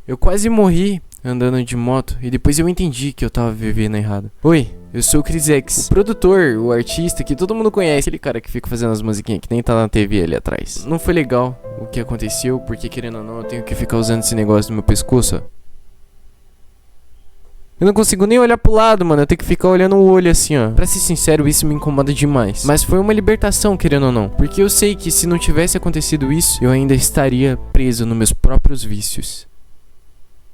Eu quase morri andando de moto e depois eu entendi que eu tava vivendo errado. Oi, eu sou o Chris X, o produtor, o artista que todo mundo conhece, aquele cara que fica fazendo as musiquinhas que nem tá na TV ali atrás. Não foi legal o que aconteceu, porque querendo ou não eu tenho que ficar usando esse negócio no meu pescoço, ó. Eu não consigo nem olhar pro lado, mano. Eu tenho que ficar olhando o olho assim, ó. Pra ser sincero, isso me incomoda demais. Mas foi uma libertação, querendo ou não. Porque eu sei que se não tivesse acontecido isso, eu ainda estaria preso nos meus próprios vícios.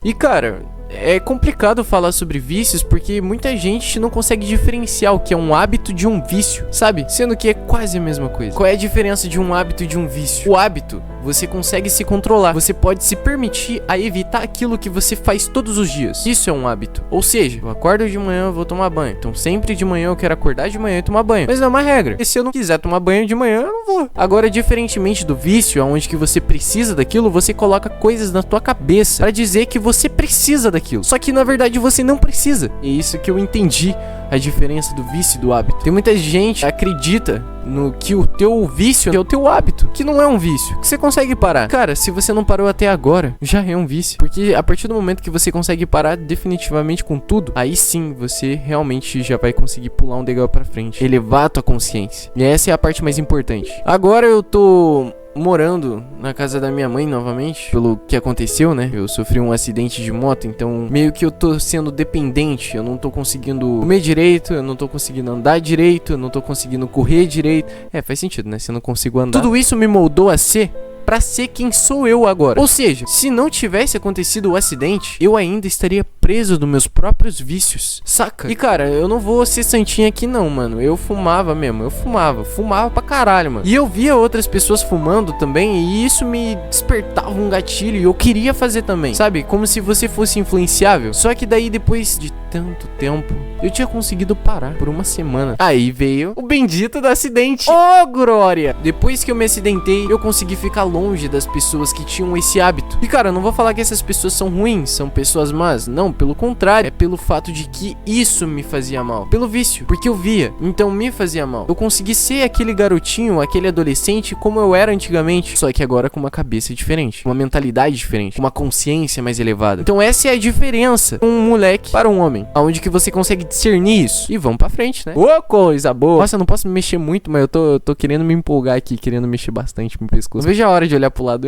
E cara, é complicado falar sobre vícios porque muita gente não consegue diferenciar o que é um hábito de um vício, sabe? Sendo que é quase a mesma coisa. Qual é a diferença de um hábito e de um vício? O hábito, você consegue se controlar. Você pode se permitir a evitar aquilo que você faz todos os dias. Isso é um hábito. Ou seja, eu acordo de manhã, eu vou tomar banho. Então sempre de manhã eu quero acordar de manhã e tomar banho. Mas não é uma regra. E se eu não quiser tomar banho de manhã, eu não vou. Agora, diferentemente do vício, onde que você precisa daquilo, você coloca coisas na tua cabeça pra dizer que você precisa daquilo. Só que na verdade você não precisa. E é isso que eu entendi, a diferença do vício e do hábito. Tem muita gente que acredita no que o teu vício é o teu hábito, que não é um vício, que você consegue parar. Cara, se você não parou até agora, já é um vício. Porque a partir do momento que você consegue parar definitivamente com tudo, aí sim você realmente já vai conseguir pular um degrau pra frente, elevar a tua consciência. E essa é a parte mais importante. Agora eu tô morando na casa da minha mãe novamente, pelo que aconteceu, né? Eu sofri um acidente de moto, então meio que eu tô sendo dependente. Eu não tô conseguindo comer direito, eu não tô conseguindo andar direito, eu não tô conseguindo correr direito. É, faz sentido, né? Se eu não consigo andar. Tudo isso me moldou a ser pra ser quem sou eu agora. Ou seja, se não tivesse acontecido o acidente, eu ainda estaria preso nos meus próprios vícios, saca? E cara, eu não vou ser santinho aqui não, mano. Eu fumava mesmo, eu fumava pra caralho, mano. E eu via outras pessoas fumando também, e isso me despertava um gatilho e eu queria fazer também, sabe? Como se você fosse influenciável. Só que daí depois de tanto tempo, eu tinha conseguido parar por uma semana. Aí veio o bendito do acidente. Oh, glória! Depois que eu me acidentei, eu consegui ficar longe das pessoas que tinham esse hábito. E cara, eu não vou falar que essas pessoas são ruins, são pessoas más. Não, pelo contrário. É pelo fato de que isso me fazia mal. Pelo vício, porque eu via, então me fazia mal. Eu consegui ser aquele garotinho, aquele adolescente como eu era antigamente, só que agora com uma cabeça diferente, uma mentalidade diferente, uma consciência mais elevada. Então essa é a diferença de um moleque para um homem, aonde que você consegue discernir isso. E vamos pra frente, né? Ô, coisa boa. Nossa, eu não posso me mexer muito, mas eu tô querendo me empolgar aqui, querendo mexer bastante no pescoço. Não vejo a hora de olhar pro lado.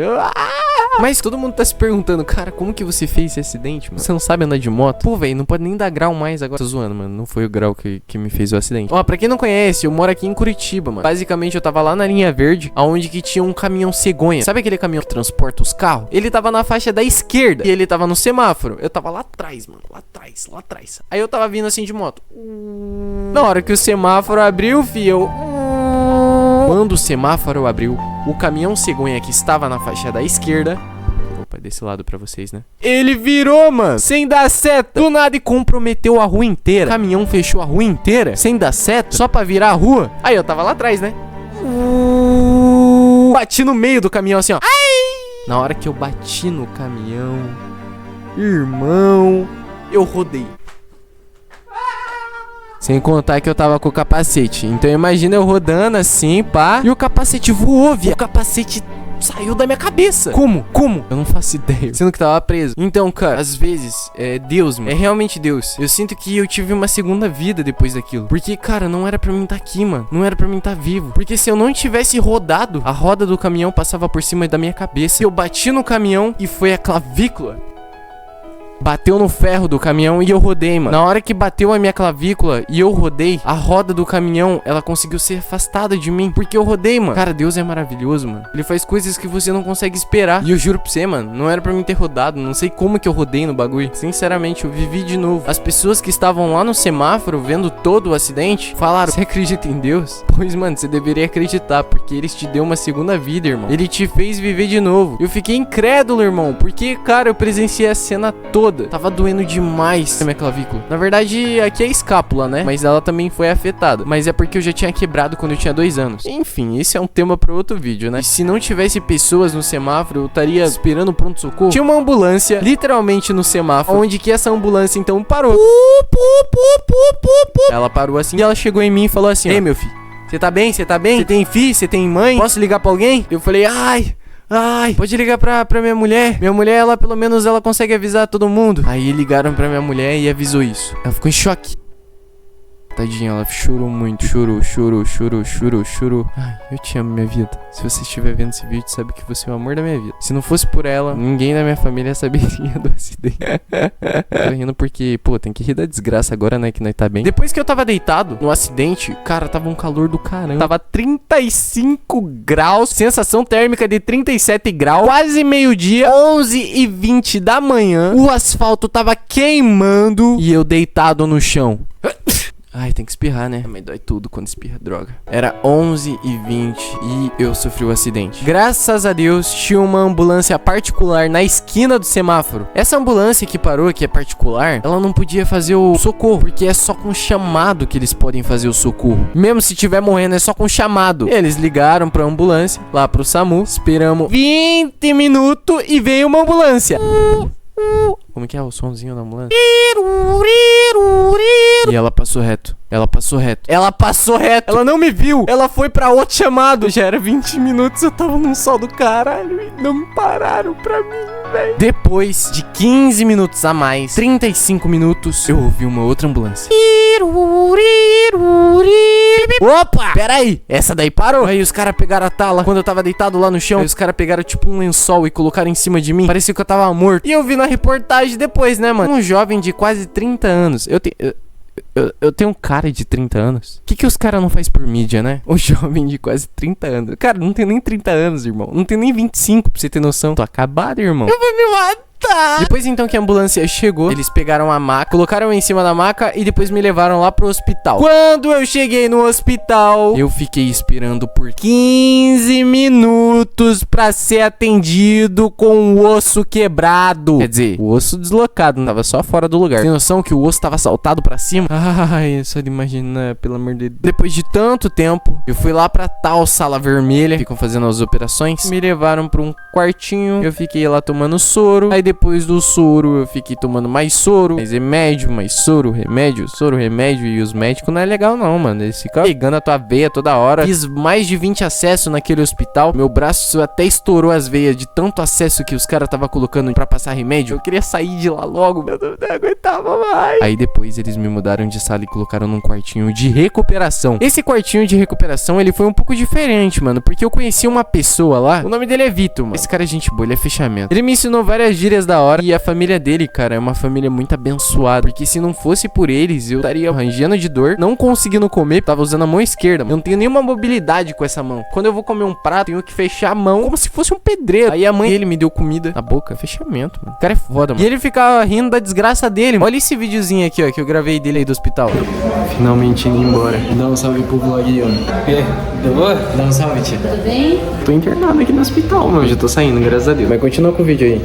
Mas todo mundo tá se perguntando, cara, como que você fez esse acidente, mano? Você não sabe andar de moto? Pô, velho, não pode nem dar grau mais agora. Tô zoando, mano. Não foi o grau que me fez o acidente. Ó, pra quem não conhece, eu moro aqui em Curitiba, mano. Basicamente, eu tava lá na linha verde, aonde que tinha um caminhão cegonha. Sabe aquele caminhão que transporta os carros? Ele tava na faixa da esquerda e ele tava no semáforo. Eu tava lá atrás, mano. Lá atrás. Aí eu tava vindo assim de moto. Na hora que o semáforo abriu, fio, quando o semáforo abriu, o caminhão cegonha que estava na faixa da esquerda, opa, desse lado pra vocês, né? Ele virou, mano, sem dar seta, do nada, e comprometeu a rua inteira. O caminhão fechou a rua inteira, sem dar seta, só pra virar a rua. Aí eu tava lá atrás, né? Bati no meio do caminhão assim, ó. Ai! Na hora que eu bati no caminhão, irmão, eu rodei. Sem contar que eu tava com o capacete. Então imagina eu rodando assim, pá, e o capacete voou, viado. O capacete saiu da minha cabeça. Como? Eu não faço ideia. Sendo que tava preso. Então, cara, às vezes é Deus, mano. É realmente Deus. Eu sinto que eu tive uma segunda vida depois daquilo. Porque, cara, não era pra mim estar aqui, mano. Não era pra mim estar vivo. Porque se eu não tivesse rodado, a roda do caminhão passava por cima da minha cabeça. Eu bati no caminhão e foi a clavícula. Bateu no ferro do caminhão e eu rodei, mano. Na hora que bateu a minha clavícula e eu rodei, a roda do caminhão, ela conseguiu ser afastada de mim, porque eu rodei, mano. Cara, Deus é maravilhoso, mano. Ele faz coisas que você não consegue esperar. E eu juro pra você, mano, não era pra mim ter rodado. Não sei como que eu rodei no bagulho. Sinceramente, eu vivi de novo. As pessoas que estavam lá no semáforo vendo todo o acidente falaram: você acredita em Deus? Pois, mano, você deveria acreditar, porque ele te deu uma segunda vida, irmão. Ele te fez viver de novo. Eu fiquei incrédulo, irmão, porque, cara, eu presenciei a cena toda. Tava doendo demais a minha clavícula. Na verdade, aqui é a escápula, né? Mas ela também foi afetada. Mas é porque eu já tinha quebrado quando eu tinha 2 anos. Enfim, esse é um tema para outro vídeo, né? E se não tivesse pessoas no semáforo, eu estaria esperando o pronto-socorro. Tinha uma ambulância, literalmente no semáforo, onde que essa ambulância, então, parou. Ela parou assim e ela chegou em mim e falou assim: ei, meu filho, você tá bem? Você tá bem? Você tem filho? Você tem mãe? Posso ligar pra alguém? Eu falei: ai, Ai, pode ligar pra minha mulher. Minha mulher, ela pelo menos ela consegue avisar todo mundo. Aí ligaram pra minha mulher e avisou isso. Ela ficou em choque. Tadinha, ela chorou muito. Chorou. Ai, eu te amo, minha vida. Se você estiver vendo esse vídeo, sabe que você é o amor da minha vida. Se não fosse por ela, ninguém da minha família saberia do acidente. Tô rindo porque, pô, tem que rir da desgraça agora, né, que nós tá bem. Depois que eu tava deitado no acidente, cara, tava um calor do caramba. Tava 35 graus, sensação térmica de 37 graus, quase meio-dia, 11h20 da manhã. O asfalto tava queimando e eu deitado no chão. Ai, tem que espirrar, né? Mas dói tudo quando espirra, droga. Era 11h20 e eu sofri o acidente. Graças a Deus, tinha uma ambulância particular na esquina do semáforo. Essa ambulância que parou, que é particular, ela não podia fazer o socorro, porque é só com chamado que eles podem fazer o socorro. Mesmo se tiver morrendo, é só com chamado. Eles ligaram pra ambulância, lá pro SAMU. Esperamos 20 minutos e veio uma ambulância. Como que é o somzinho da ambulância? E ela passou reto. Ela não me viu. Ela foi pra outro chamado. Já era 20 minutos, eu tava num sol do caralho e não me pararam pra mim, velho. Depois de 15 minutos a mais, 35 minutos, eu ouvi uma outra ambulância. Opa, peraí, essa daí parou. Aí os caras pegaram a tala quando eu tava deitado lá no chão. Aí os caras pegaram tipo um lençol e colocaram em cima de mim. Parecia que eu tava morto. E eu vi na reportagem depois, né, mano? Um jovem de quase 30 anos. Eu tenho um cara de 30 anos. O que os caras não faz por mídia, né? Um jovem de quase 30 anos. Cara, não tem nem 30 anos, irmão. Não tem nem 25, pra você ter noção. Tô acabado, irmão. Eu vou me matar. Depois então que a ambulância chegou, eles pegaram a maca, colocaram em cima da maca e depois me levaram lá pro hospital. Quando eu cheguei no hospital, eu fiquei esperando por 15 minutos pra ser atendido com o osso quebrado. Quer dizer, o osso deslocado, não tava só fora do lugar. Tem noção que o osso tava saltado pra cima? Ai, só de imaginar, pelo amor de Deus. Depois de tanto tempo, eu fui lá pra tal sala vermelha, ficam fazendo as operações. Me levaram pra um quartinho, eu fiquei lá tomando soro. Aí depois do soro, eu fiquei tomando mais soro, mais remédio, soro, remédio. E os médicos não é legal não, mano. Eles ficam pegando a tua veia toda hora. Fiz mais de 20 acessos naquele hospital. Meu braço até estourou as veias de tanto acesso que os caras tava colocando pra passar remédio. Eu queria sair de lá logo, meu Deus, não aguentava mais. Aí depois eles me mudaram de sala e colocaram num quartinho de recuperação. Esse quartinho de recuperação, ele foi um pouco diferente, mano, porque eu conheci uma pessoa lá. O nome dele é Vitor, mano. Esse cara é gente boa, ele é fechamento. Ele me ensinou várias gírias da hora. E a família dele, cara, é uma família muito abençoada. Porque se não fosse por eles, eu estaria arranjando de dor, não conseguindo comer. Tava usando a mão esquerda. Eu não tenho nenhuma mobilidade com essa mão. Quando eu vou comer um prato, tenho que fechar a mão como se fosse um pedreiro. Aí a mãe dele me deu comida na boca. Fechamento, mano. O cara é foda, mano. E ele ficava rindo da desgraça dele. Olha esse videozinho aqui, ó, que eu gravei dele aí do hospital. Finalmente indo embora. Dá um salve pro vlog aí, ó. Tudo bom? Dá um salve, tia. Tudo bem? Tô internado aqui no hospital, mano. Já tô saindo, graças a Deus. Mas continua com o vídeo aí.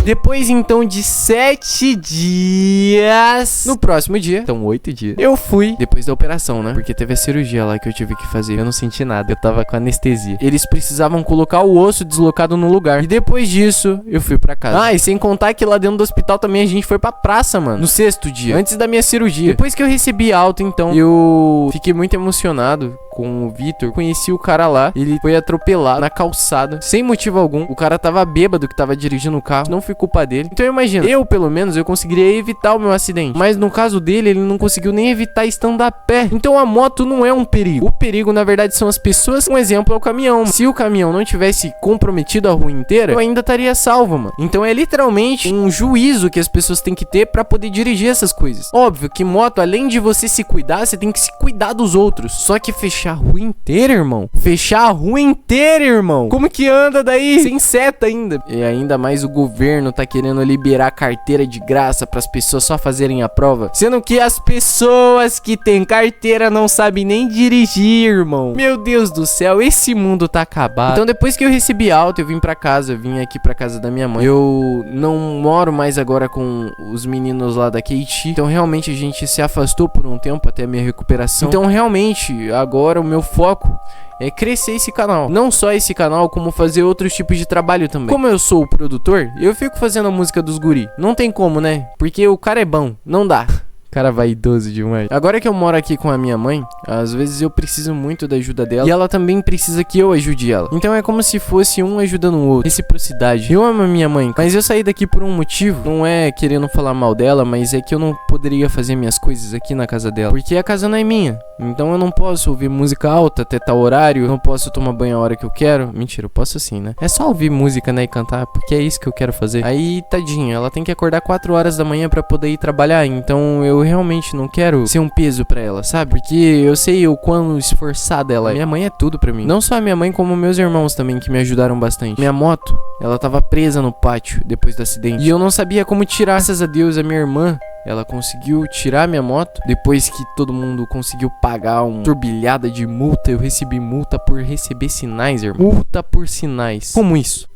Depois então de 7 dias, no próximo dia, então 8 dias, eu fui depois da operação, né? Porque teve a cirurgia lá que eu tive que fazer. Eu não senti nada, eu tava com anestesia. Eles precisavam colocar o osso deslocado no lugar. E depois disso, eu fui pra casa. Ah, e sem contar que lá dentro do hospital também a gente foi pra praça, mano. No 6º dia, antes da minha cirurgia. Depois que eu recebi alta, então, eu fiquei muito emocionado com o Vitor. Conheci o cara lá, ele foi atropelado na calçada, sem motivo algum. O cara tava bêbado que tava dirigindo o carro, não foi culpa dele. Então imagina, eu pelo menos, eu conseguiria evitar o meu acidente. Mas no caso dele, ele não conseguiu nem evitar estando a pé. Então a moto não é um perigo. O perigo, na verdade, são as pessoas. Um exemplo é o caminhão. Se o caminhão não tivesse comprometido a rua inteira, eu ainda estaria salvo, mano. Então é literalmente um juízo que as pessoas têm que ter pra poder dirigir essas coisas. Óbvio que moto, além de você se cuidar, você tem que se cuidar dos outros. Só que fechar a rua inteira, irmão. Fechar a rua inteira, irmão. Como que anda daí? Sem seta ainda. E ainda mais o governo tá querendo liberar carteira de graça pras pessoas só fazerem a prova. Sendo que as pessoas que têm carteira não sabem nem dirigir, irmão. Meu Deus do céu, esse mundo tá acabado. Então depois que eu recebi alta, eu vim pra casa. Eu vim aqui pra casa da minha mãe. Eu não moro mais agora com os meninos lá da Keiti. Então realmente a gente se afastou por um tempo até a minha recuperação. Então realmente agora o meu foco é crescer esse canal. Não só esse canal, como fazer outros tipos de trabalho também. Como eu sou o produtor, eu fico fazendo a música dos guri. Não tem como, né? Porque o cara é bom. Não dá. Cara vaidoso demais. Agora que eu moro aqui com a minha mãe, às vezes eu preciso muito da ajuda dela e ela também precisa que eu ajude ela. Então é como se fosse um ajudando o outro. Reciprocidade. Eu amo a minha mãe, mas eu saí daqui por um motivo. Não é querendo falar mal dela, mas é que eu não poderia fazer minhas coisas aqui na casa dela, porque a casa não é minha. Então eu não posso ouvir música alta até tal horário, eu não posso tomar banho a hora que eu quero. Mentira, eu posso sim, né? É só ouvir música, né, e cantar, porque é isso que eu quero fazer. Aí, tadinha, ela tem que acordar 4 horas da manhã pra poder ir trabalhar, então eu realmente não quero ser um peso pra ela, sabe? Porque eu sei o quão esforçada ela é. Minha mãe é tudo pra mim. Não só a minha mãe, como meus irmãos também, que me ajudaram bastante. Minha moto, ela tava presa no pátio depois do acidente, e eu não sabia como tirar. Graças a Deus, a minha irmã, ela conseguiu tirar minha moto. Depois que todo mundo conseguiu pagar uma turbilhada de multa, eu recebi multa por receber sinais, irmão. Multa por sinais. Como isso?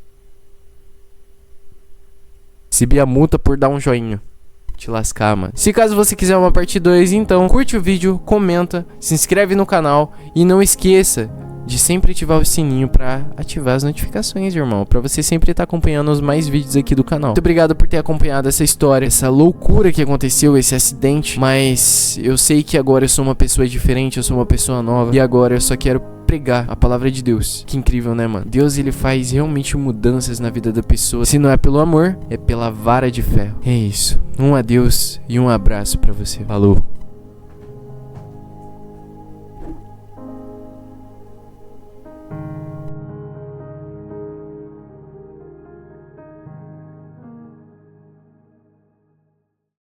Recebi a multa por dar um joinha. Te lascar, mano. Se caso você quiser uma parte 2, então curte o vídeo, comenta, se inscreve no canal e não esqueça de sempre ativar o sininho pra ativar as notificações, irmão, pra você sempre estar acompanhando os mais vídeos aqui do canal. Muito obrigado por ter acompanhado essa história, essa loucura que aconteceu, esse acidente, mas eu sei que agora eu sou uma pessoa diferente, eu sou uma pessoa nova, e agora eu só quero pregar a palavra de Deus. Que incrível, né, mano? Deus, ele faz realmente mudanças na vida da pessoa. Se não é pelo amor, é pela vara de ferro. É isso. Um adeus e um abraço pra você. Falou.